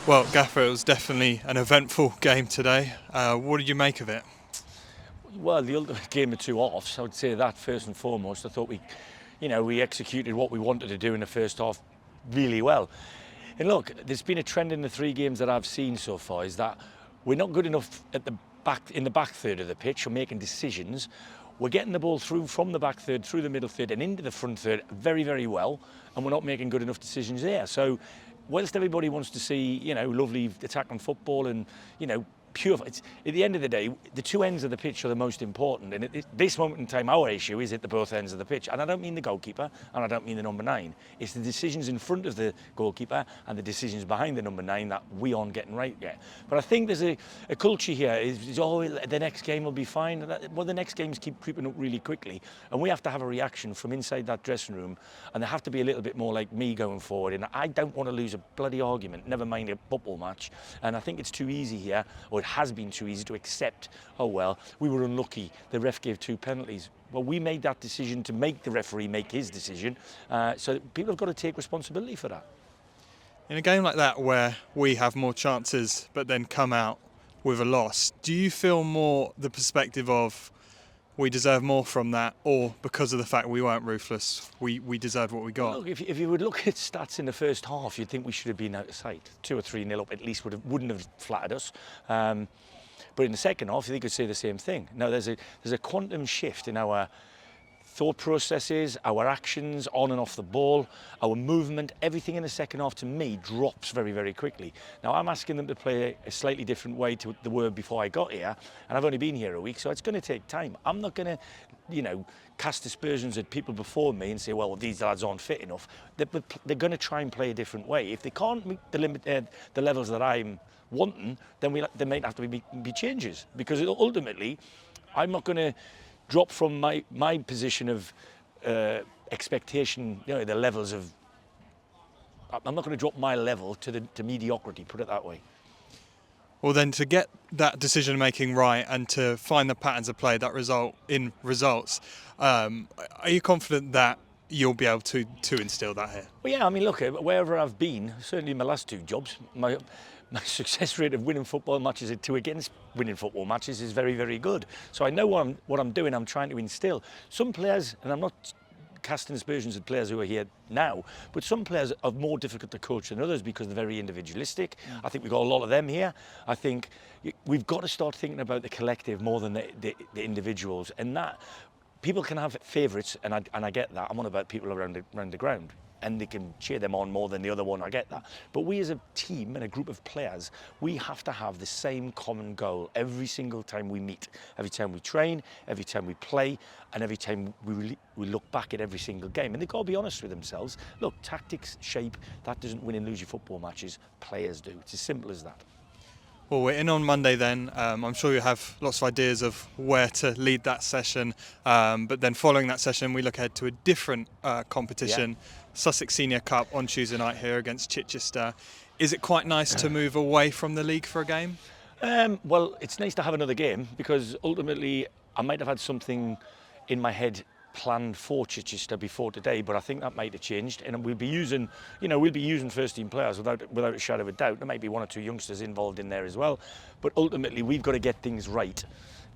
Well, Gaffer, it was definitely an eventful game today. What did you make of it? Well, the ultimate game of two halves, I would say that first and foremost. I thought we executed what we wanted to do in the first half really well. And look, there's been a trend in the three games that I've seen so far is that we're not good enough in the back third of the pitch or making decisions. We're getting the ball through from the back third, through the middle third and into the front third very, very well, and we're not making good enough decisions there. So whilst everybody wants to see, lovely attacking football and, pure, at the end of the day, the two ends of the pitch are the most important. And at this moment in time, our issue is at the both ends of the pitch. And I don't mean the goalkeeper, and I don't mean the number 9. It's the decisions in front of the goalkeeper and the decisions behind the number 9 that we aren't getting right yet. But I think there's a culture here. The next game will be fine. Well, the next games keep creeping up really quickly. And we have to have a reaction from inside that dressing room. And they have to be a little bit more like me going forward. And I don't want to lose a bloody argument, never mind a football match. And I think it's too easy here, or it has been too easy to accept, oh well, we were unlucky, the ref gave 2 penalties. Well, we made that decision to make the referee make his decision, so people have got to take responsibility for that. In a game like that where we have more chances but then come out with a loss, do you feel more the perspective of we deserve more from that, or because of the fact we weren't ruthless, we deserved what we got? Look, if you would look at stats in the first half, you'd think we should have been out of sight. 2 or 3-0 up at least wouldn't have flattered us. But in the second half, you could say the same thing. Now, there's a quantum shift in our thought processes, our actions on and off the ball, our movement, everything in the second half to me drops very, very quickly. Now I'm asking them to play a slightly different way to the word before I got here, and I've only been here a week, so it's going to take time. I'm not going to, cast aspersions at people before me and say, well, these lads aren't fit enough. They're going to try and play a different way. If they can't meet the levels that I'm wanting, then there might have to be changes, because ultimately I'm not going to drop from my position of expectation, the levels of. I'm not going to drop my level to mediocrity, put it that way. Well, then, to get that decision making right and to find the patterns of play that result in results, are you confident that you'll be able to instill that here? Well, yeah, I mean, look, wherever I've been, certainly in my last 2 jobs, my success rate of winning football matches at 2 against winning football matches is very, very good. So I know what I'm doing. I'm trying to instill. Some players, and I'm not casting aspersions at players who are here now, but some players are more difficult to coach than others because they're very individualistic. I think we've got a lot of them here. I think we've got to start thinking about the collective more than the individuals, and that people can have favourites, and I get that. I'm on about people around the ground, and they can cheer them on more than the other one, I get that. But we as a team and a group of players, we have to have the same common goal every single time we meet, every time we train, every time we play, and every time we look back at every single game. And they've got to be honest with themselves. Look, tactics, shape, that doesn't win and lose your football matches. Players do. It's as simple as that. Well, we're in on Monday then. I'm sure you have lots of ideas of where to lead that session. But then following that session, we look ahead to a different competition, Sussex Senior Cup on Tuesday night here against Chichester. Is it quite nice to move away from the league for a game? Well, it's nice to have another game, because ultimately I might have had something in my head planned for Chichester before today, but I think that might have changed, and we'll be using first team players without a shadow of a doubt. There might be 1 or 2 youngsters involved in there as well, but ultimately we've got to get things right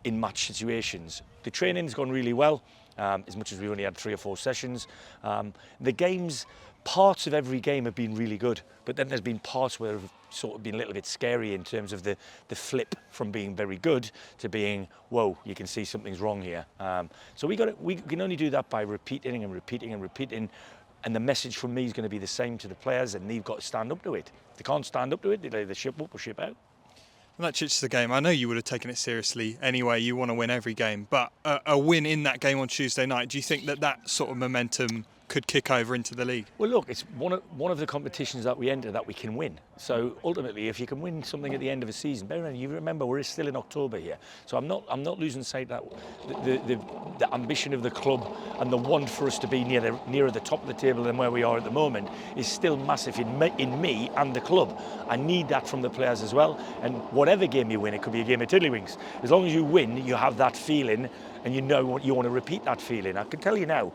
in match situations. The training's gone really well, as much as we only had 3 or 4 sessions. The games, parts of every game have been really good, but then there's been parts where have sort of been a little bit scary in terms of the flip from being very good to being, whoa, you can see something's wrong here. So we can only do that by repeating and repeating and repeating, and the message from me is going to be the same to the players, and they've got to stand up to it. If they can't stand up to it, they either ship up or ship out. That Chichester game, I know you would have taken it seriously anyway. You want to win every game, but a win in that game on Tuesday night, do you think that sort of momentum could kick over into the league? Well, look, it's one of the competitions that we enter that we can win. So ultimately, if you can win something at the end of a season, bear in mind, you remember we're still in October here. So I'm not losing sight that the ambition of the club and the want for us to be nearer the top of the table than where we are at the moment is still massive in me and the club. I need that from the players as well. And whatever game you win, it could be a game of tiddlywinks. As long as you win, you have that feeling, and you know you want to repeat that feeling. I can tell you now,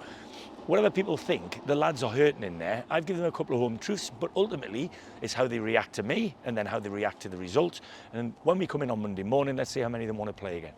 whatever people think, the lads are hurting in there. I've given them a couple of home truths, but ultimately it's how they react to me and then how they react to the result. And when we come in on Monday morning, let's see how many of them want to play again.